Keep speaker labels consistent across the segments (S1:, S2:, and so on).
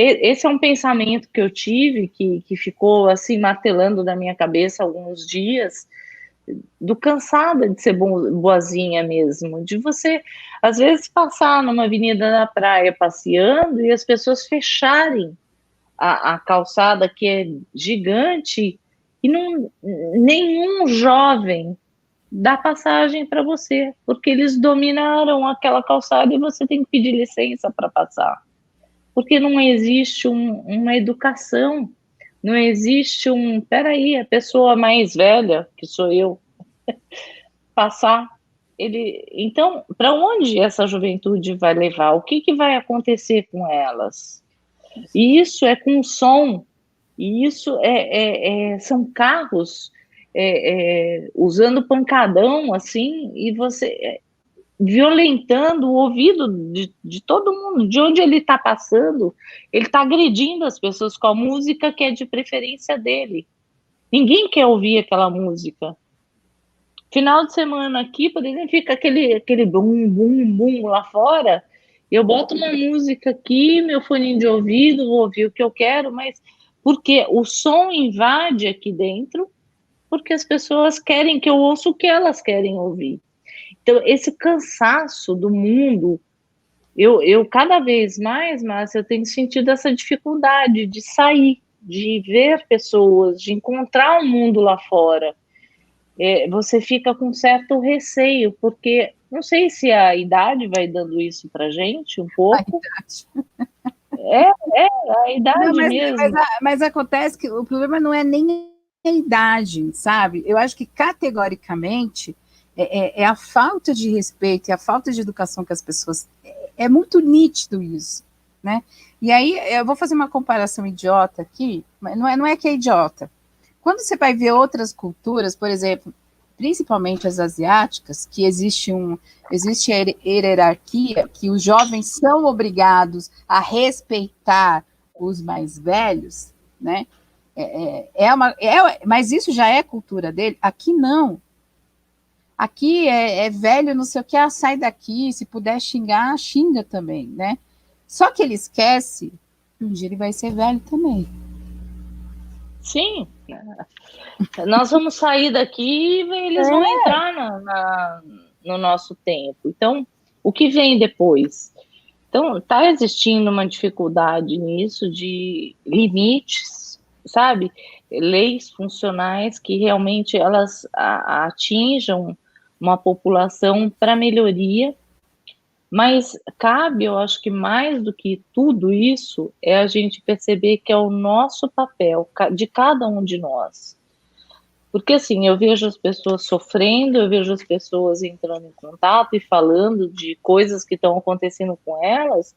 S1: esse é um pensamento que eu tive, que ficou assim martelando na minha cabeça alguns dias, do cansada de ser boazinha mesmo, de você, às vezes, passar numa avenida na praia passeando e as pessoas fecharem a calçada que é gigante e não, nenhum jovem dá passagem para você, porque eles dominaram aquela calçada e você tem que pedir licença para passar, porque não existe uma educação, não existe peraí, a pessoa mais velha, que sou eu, passar, então, para onde essa juventude vai levar? O que vai acontecer com elas? E isso é com som, e isso são carros usando pancadão, assim, e você violentando o ouvido de todo mundo, de onde ele está passando, ele está agredindo as pessoas com a música que é de preferência dele. Ninguém quer ouvir aquela música. Final de semana aqui, por exemplo, fica aquele bum, bum, bum lá fora. Eu boto uma música aqui, meu fone de ouvido, vou ouvir o que eu quero, mas porque o som invade aqui dentro, porque as pessoas querem que eu ouça o que elas querem ouvir. Então, esse cansaço do mundo, eu cada vez mais, Márcia, eu tenho sentido essa dificuldade de sair, de ver pessoas, de encontrar o mundo lá fora. Você fica com certo receio, porque não sei se a idade vai dando isso para gente um pouco. A idade
S2: não,
S1: mesmo.
S2: Mas acontece que o problema não é nem a idade, sabe? Eu acho que categoricamente é a falta de respeito e a falta de educação que as pessoas... É muito nítido isso, né? E aí eu vou fazer uma comparação idiota aqui, mas não é que é idiota. Quando você vai ver outras culturas, por exemplo, principalmente as asiáticas, que existe a hierarquia, que os jovens são obrigados a respeitar os mais velhos, né? Mas isso já é cultura dele. Aqui não. Aqui é velho, não sei o que, sai daqui, se puder xingar, xinga também, né? Só que ele esquece que um dia ele vai ser velho também.
S1: Sim. Nós vamos sair daqui e eles vão entrar no nosso tempo. Então, o que vem depois? Então, está existindo uma dificuldade nisso de limites, sabe? Leis funcionais que realmente elas atinjam uma população para melhoria, mas cabe, eu acho que mais do que tudo isso, é a gente perceber que é o nosso papel, de cada um de nós. Porque assim, eu vejo as pessoas sofrendo, eu vejo as pessoas entrando em contato e falando de coisas que estão acontecendo com elas,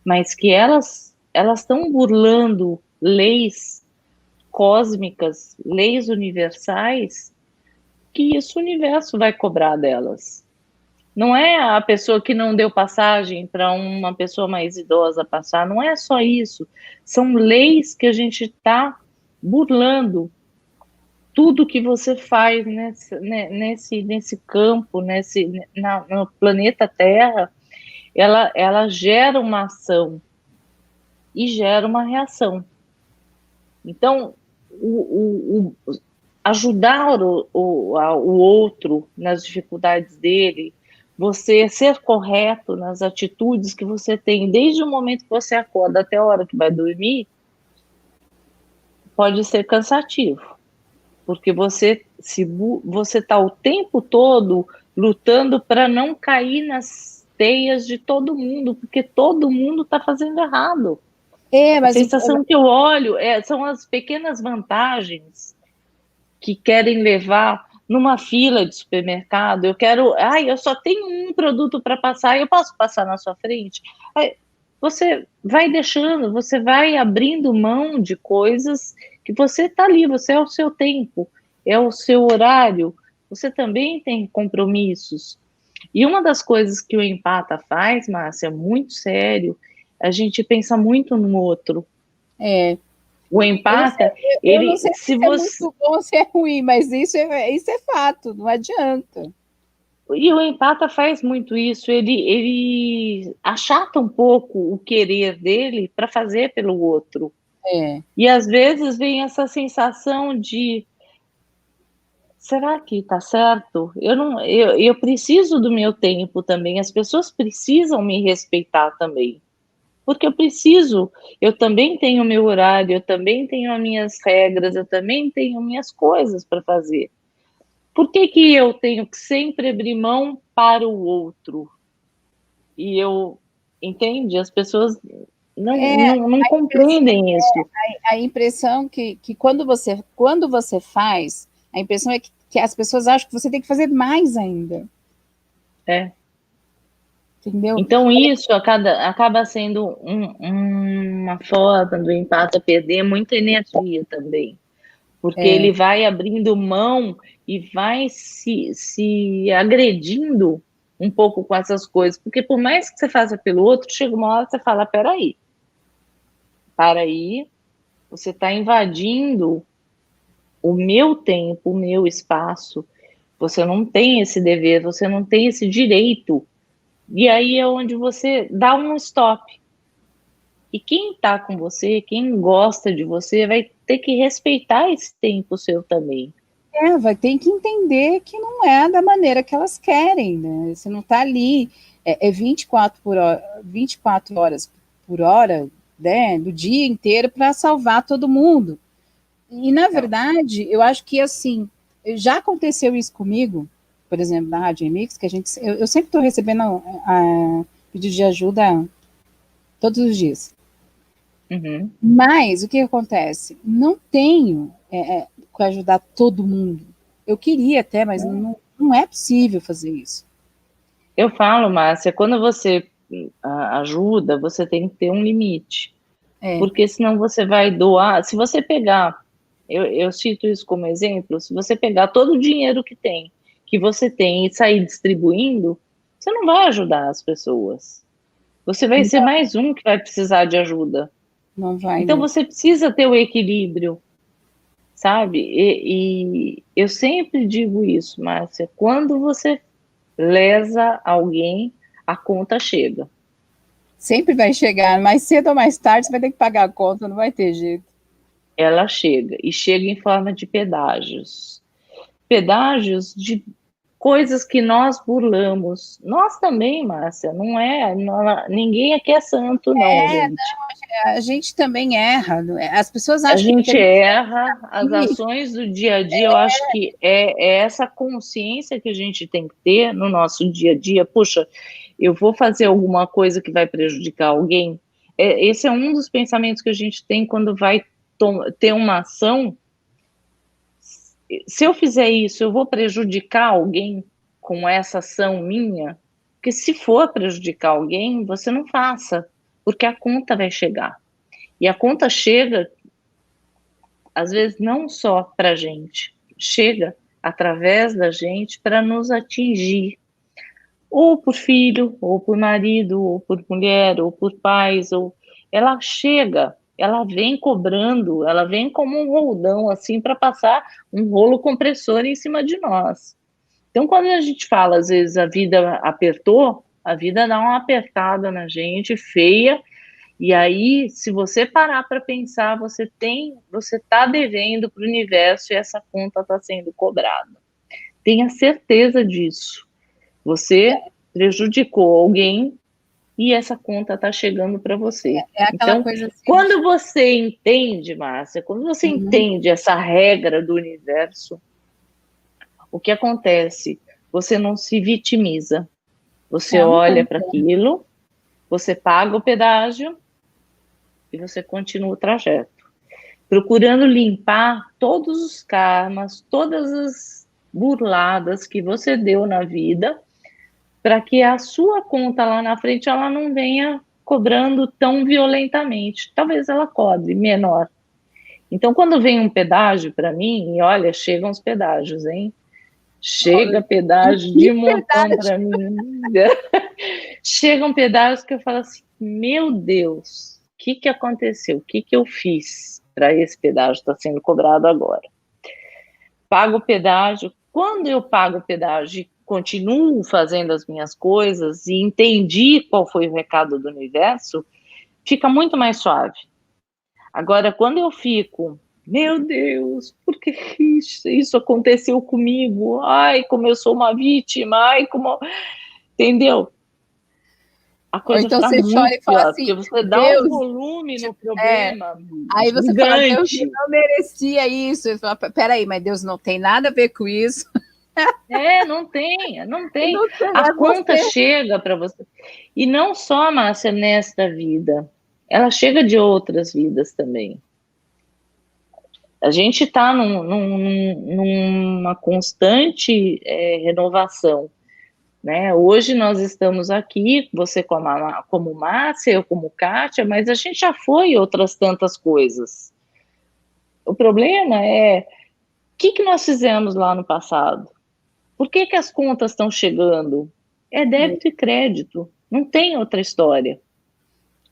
S1: mas que elas estão burlando leis cósmicas, leis universais, que isso o universo vai cobrar delas. Não é a pessoa que não deu passagem para uma pessoa mais idosa passar, não é só isso. São leis que a gente está burlando. Tudo que você faz nesse campo, no planeta Terra, ela gera uma ação e gera uma reação. Então, ajudar o outro nas dificuldades dele, você ser correto nas atitudes que você tem, desde o momento que você acorda até a hora que vai dormir, pode ser cansativo. Porque você está o tempo todo lutando para não cair nas teias de todo mundo, porque todo mundo está fazendo errado. A sensação que eu olho são as pequenas vantagens que querem levar numa fila de supermercado. Eu só tenho um produto para passar, eu posso passar na sua frente? Você vai deixando, você vai abrindo mão de coisas que você está ali, você é o seu tempo, é o seu horário, você também tem compromissos. E uma das coisas que o Empata faz, Márcia, muito sério, a gente pensa muito no outro. O Empata,
S2: eu não sei se é muito bom ou se é ruim, mas isso é fato, não adianta.
S1: E o empata faz muito isso, ele achata um pouco o querer dele para fazer pelo outro. E às vezes vem essa sensação de, será que está certo? Eu preciso do meu tempo também, as pessoas precisam me respeitar também. Porque eu também tenho meu horário, eu também tenho as minhas regras, eu também tenho minhas coisas para fazer. Por que eu tenho que sempre abrir mão para o outro? E entende? As pessoas não compreendem isso.
S2: A impressão que quando você faz, a impressão é que as pessoas acham que você tem que fazer mais ainda. Entendeu?
S1: Então, isso acaba sendo uma forma do empata perder muita energia também. Porque ele vai abrindo mão e vai se agredindo um pouco com essas coisas. Porque por mais que você faça pelo outro, chega uma hora que você fala, peraí, para aí, você está invadindo o meu tempo, o meu espaço, você não tem esse dever, você não tem esse direito. E aí é onde você dá um stop. E quem está com você, quem gosta de você, vai ter que respeitar esse tempo seu também.
S2: Vai ter que entender que não é da maneira que elas querem, né? Você não está ali, 24 horas por hora, né, do dia inteiro para salvar todo mundo. E, na verdade, eu acho que, assim, já aconteceu isso comigo, por exemplo, na Rádio Remix, que eu sempre estou recebendo pedido de ajuda todos os dias.
S1: Uhum.
S2: Mas, o que acontece? Não tenho que ajudar todo mundo. Eu queria até, mas não é possível fazer isso.
S1: Eu falo, Márcia, quando você ajuda, você tem que ter um limite. Porque senão você vai doar. Se você pegar, eu cito isso como exemplo, se você pegar todo o dinheiro que você tem e sair distribuindo, você não vai ajudar as pessoas. Você vai ser mais um que vai precisar de ajuda.
S2: Não vai.
S1: Então você precisa ter o equilíbrio, sabe? E eu sempre digo isso, Márcia, quando você lesa alguém, a conta chega.
S2: Sempre vai chegar, mais cedo ou mais tarde você vai ter que pagar a conta, não vai ter jeito.
S1: Ela chega, e chega em forma de pedágios. Pedágios de coisas que nós burlamos. Nós também, Márcia, ninguém aqui é santo, não, gente.
S2: Não, a gente também erra. As pessoas acham
S1: a gente erra, as ações do dia a dia, eu acho que é essa consciência que a gente tem que ter no nosso dia a dia. Puxa, eu vou fazer alguma coisa que vai prejudicar alguém? Esse é um dos pensamentos que a gente tem quando vai ter uma ação. Se eu fizer isso, eu vou prejudicar alguém com essa ação minha? Porque se for prejudicar alguém, você não faça, porque a conta vai chegar. E a conta chega, às vezes, não só para a gente, chega através da gente para nos atingir, ou por filho, ou por marido, ou por mulher, ou por pais, ou ela chega, ela vem cobrando, ela vem como um roldão assim para passar um rolo compressor em cima de nós. Então, quando a gente fala, às vezes, a vida apertou, a vida dá uma apertada na gente, feia, e aí, se você parar para pensar, você está devendo para o universo e essa conta está sendo cobrada. Tenha certeza disso. Você prejudicou alguém e essa conta está chegando para você. Então,
S2: coisa assim,
S1: quando você entende, Márcia, quando você entende essa regra do universo, o que acontece? Você não se vitimiza. Você olha para aquilo, você paga o pedágio e você continua o trajeto. Procurando limpar todos os karmas, todas as burladas que você deu na vida, para que a sua conta lá na frente ela não venha cobrando tão violentamente. Talvez ela cobre menor. Então, quando vem um pedágio para mim, e olha, chegam os pedágios, hein? Chega pedágio de montão para mim. Chegam pedágios que eu falo assim, meu Deus, o que aconteceu? O que eu fiz para esse pedágio estar sendo cobrado agora? Pago o pedágio. Quando eu pago o pedágio, continuo fazendo as minhas coisas e entendi qual foi o recado do universo, fica muito mais suave. Agora, quando eu fico, meu Deus, por que isso aconteceu comigo? Ai, como eu sou uma vítima, ai, como... Entendeu? A coisa
S2: então
S1: fica
S2: você chora
S1: muito
S2: e fala
S1: pior,
S2: assim,
S1: porque você dá um
S2: Deus,
S1: volume no
S2: é,
S1: problema
S2: aí você fala, Deus
S1: gigante.
S2: não merecia isso. Você fala, peraí, mas Deus não tem nada a ver com isso.
S1: Não tem.
S2: Não tem,
S1: A
S2: é
S1: conta
S2: você.
S1: chega para você. E não só, Márcia, nesta vida. Ela chega de outras vidas também. A gente está numa constante renovação, né? Hoje nós estamos aqui, você como Márcia, eu como Kátia, mas a gente já foi outras tantas coisas. O problema é, o que nós fizemos lá no passado? Por que as contas estão chegando? É débito e crédito, não tem outra história.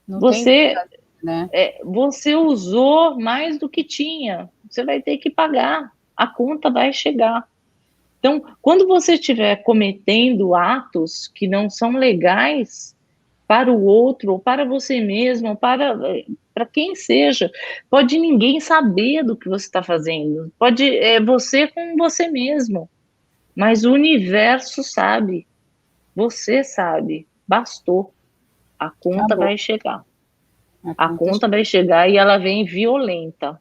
S2: Não tem,
S1: Você,
S2: né?
S1: você usou mais do que tinha, você vai ter que pagar, a conta vai chegar. Então, quando você estiver cometendo atos que não são legais para o outro, ou para você mesmo, ou para quem seja, pode ninguém saber do que você está fazendo, pode você com você mesmo, mas o universo sabe, você sabe, bastou, a conta
S2: Acabou.
S1: vai chegar. A conta vai chegar e ela vem violenta,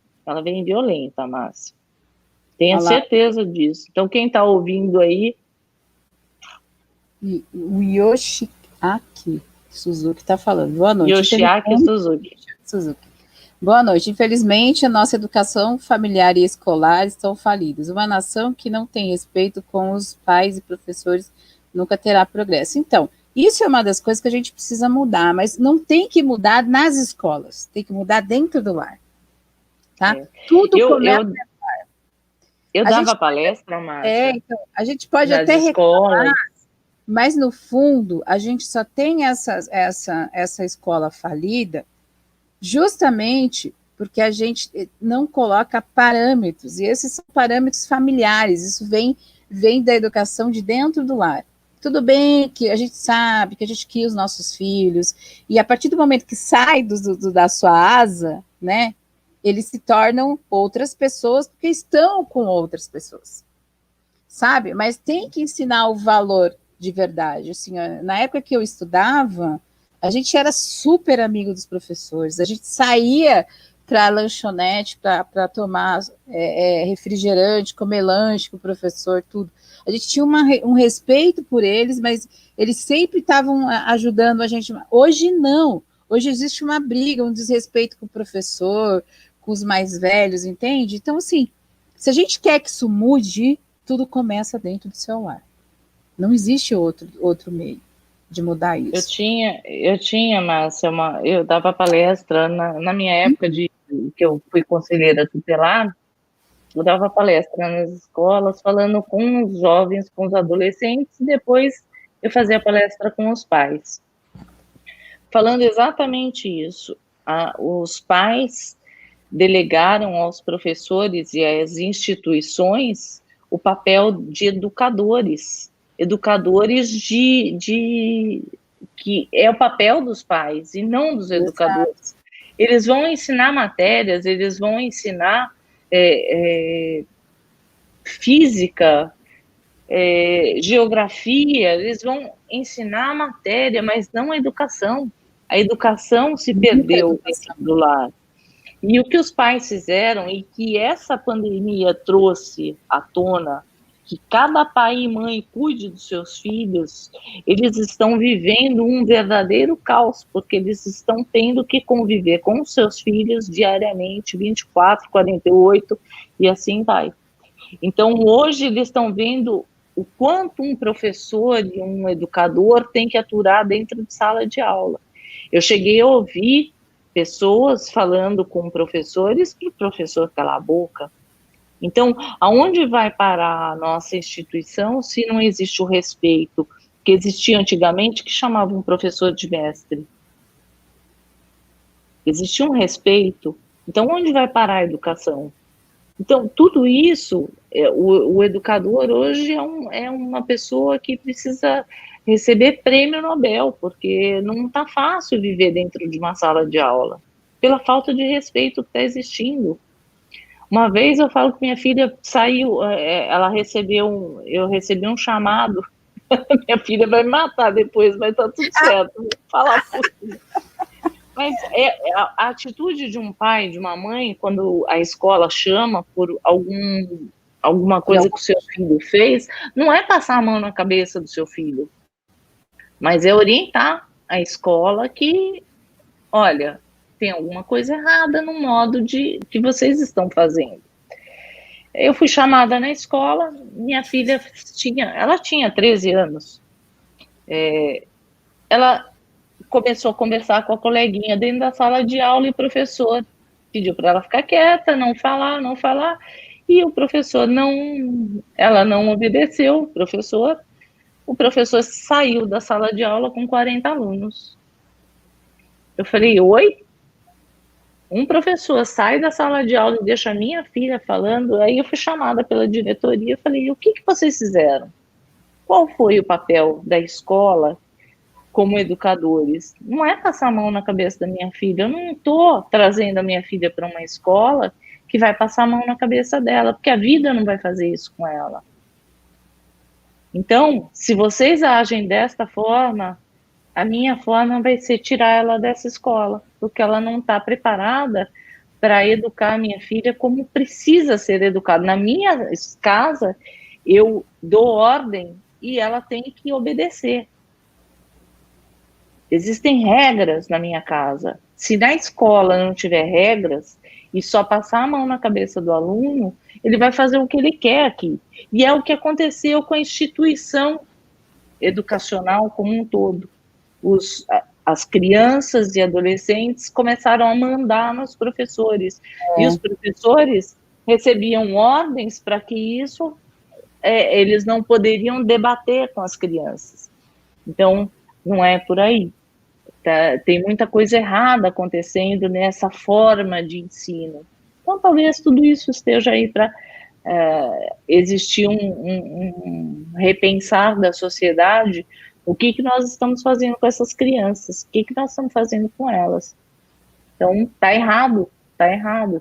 S1: Márcia. Tenha certeza disso. Então, quem está ouvindo aí...
S2: O Yoshiaki Suzuki está falando. Boa noite.
S1: Yoshiaki Suzuki.
S2: Boa noite. Infelizmente, a nossa educação familiar e escolar estão falidas. Uma nação que não tem respeito com os pais e professores nunca terá progresso. Então, isso é uma das coisas que a gente precisa mudar, mas não tem que mudar nas escolas, tem que mudar dentro do lar. Tá? Tudo começa no lar.
S1: Eu dava palestra, Márcia.
S2: Então, a gente pode até reclamar, mas no fundo, a gente só tem essa escola falida justamente porque a gente não coloca parâmetros, e esses são parâmetros familiares, isso vem da educação de dentro do lar. Tudo bem que a gente sabe que a gente cria os nossos filhos, e a partir do momento que sai da sua asa, né, eles se tornam outras pessoas, porque estão com outras pessoas, sabe? Mas tem que ensinar o valor de verdade. Assim, na época que eu estudava, a gente era super amigo dos professores, a gente saía para a lanchonete para tomar refrigerante, comer lanche com o professor, tudo. A gente tinha um respeito por eles, mas eles sempre estavam ajudando a gente. Hoje não. Hoje existe uma briga, um desrespeito com o professor, com os mais velhos, entende? Então, assim, se a gente quer que isso mude, tudo começa dentro do seu lar. Não existe outro meio de mudar isso.
S1: Eu tinha, Márcia, eu dava palestra na minha época que eu fui conselheira tutelar, eu dava palestra nas escolas, falando com os jovens, com os adolescentes, e depois eu fazia palestra com os pais. Falando exatamente isso. Os pais delegaram aos professores e às instituições o papel de educadores que é o papel dos pais e não dos educadores. Eles vão ensinar matérias, eles vão ensinar física, geografia, eles vão ensinar a matéria, mas não a educação. A educação se perdeu dentro do lar. E o que os pais fizeram, e que essa pandemia trouxe à tona, que cada pai e mãe cuide dos seus filhos, eles estão vivendo um verdadeiro caos, porque eles estão tendo que conviver com os seus filhos diariamente, 24, 48, e assim vai. Então, hoje, eles estão vendo o quanto um professor e um educador tem que aturar dentro de sala de aula. Eu cheguei a ouvir pessoas falando com professores para o professor calar a boca. Então, aonde vai parar a nossa instituição se não existe o respeito que existia antigamente, que chamava um professor de mestre? Existia um respeito. Então, onde vai parar a educação? Então, tudo isso, o educador hoje é uma pessoa que precisa receber prêmio Nobel, porque não está fácil viver dentro de uma sala de aula, pela falta de respeito que está existindo. Uma vez eu falo que minha filha saiu, eu recebi um chamado, minha filha vai me matar depois, mas tá tudo certo, vou falar por tudo. Mas a atitude de um pai, de uma mãe, quando a escola chama por alguma coisa que o seu filho fez, não é passar a mão na cabeça do seu filho, mas é orientar a escola que, olha, tem alguma coisa errada no modo que vocês estão fazendo. Eu fui chamada na escola, minha filha tinha 13 anos. Ela começou a conversar com a coleguinha dentro da sala de aula e o professor pediu para ela ficar quieta, não falar, e o professor ela não obedeceu o professor saiu da sala de aula com 40 alunos. Eu falei, oi? Um professor sai da sala de aula e deixa a minha filha falando, aí eu fui chamada pela diretoria e falei, o que vocês fizeram? Qual foi o papel da escola como educadores? Não é passar a mão na cabeça da minha filha, eu não estou trazendo a minha filha para uma escola que vai passar a mão na cabeça dela, porque a vida não vai fazer isso com ela. Então, se vocês agem desta forma, a minha forma vai ser tirar ela dessa escola, porque ela não está preparada para educar a minha filha como precisa ser educada. Na minha casa, eu dou ordem e ela tem que obedecer. Existem regras na minha casa. Se na escola não tiver regras e só passar a mão na cabeça do aluno, ele vai fazer o que ele quer aqui. E é o que aconteceu com a instituição educacional como um todo. As crianças e adolescentes começaram a mandar nos professores. E os professores recebiam ordens para que eles não poderiam debater com as crianças. Então, não é por aí. Tem muita coisa errada acontecendo nessa forma de ensino. Então, talvez tudo isso esteja aí para existir um repensar da sociedade, o que nós estamos fazendo com essas crianças, o que nós estamos fazendo com elas. Então, está errado,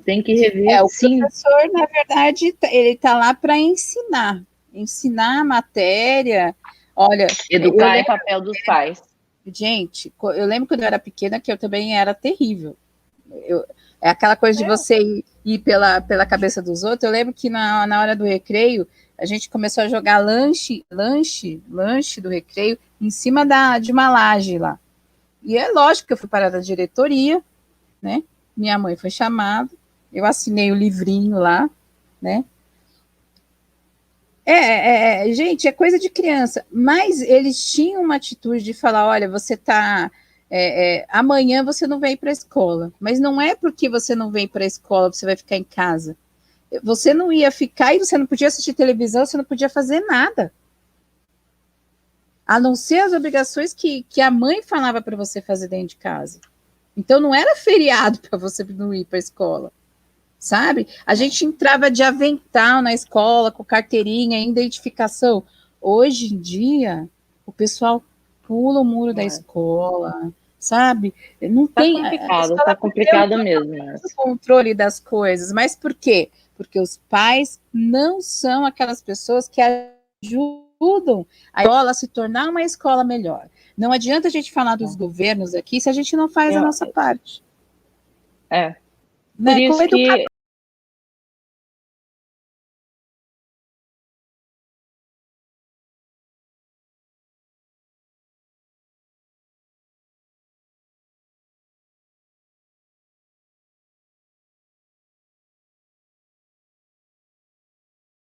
S1: tem que rever,
S2: o sim. Professor, na verdade, ele está lá para ensinar a matéria, olha...
S1: Educar é papel dos pais.
S2: Gente, eu lembro quando eu era pequena que eu também era terrível. É aquela coisa de você ir pela cabeça dos outros. Eu lembro que na hora do recreio, a gente começou a jogar lanche do recreio em cima de uma laje lá. E é lógico que eu fui parar da diretoria, né? Minha mãe foi chamada, eu assinei o livrinho lá, né? Gente, é coisa de criança, mas eles tinham uma atitude de falar, olha, você tá, amanhã você não vem para a escola, mas não é porque você não vem para a escola, você vai ficar em casa, você não ia ficar e você não podia assistir televisão, você não podia fazer nada, a não ser as obrigações que a mãe falava para você fazer dentro de casa, então não era feriado para você não ir para a escola. Sabe? A gente entrava de avental na escola, com carteirinha, identificação. Hoje em dia, o pessoal pula o muro da escola, sabe? Não tem...
S1: Tá complicado mesmo.
S2: O controle das coisas. Mas por quê? Porque os pais não são aquelas pessoas que ajudam a escola a se tornar uma escola melhor. Não adianta a gente falar dos governos aqui se a gente não faz a nossa parte.
S1: Por isso que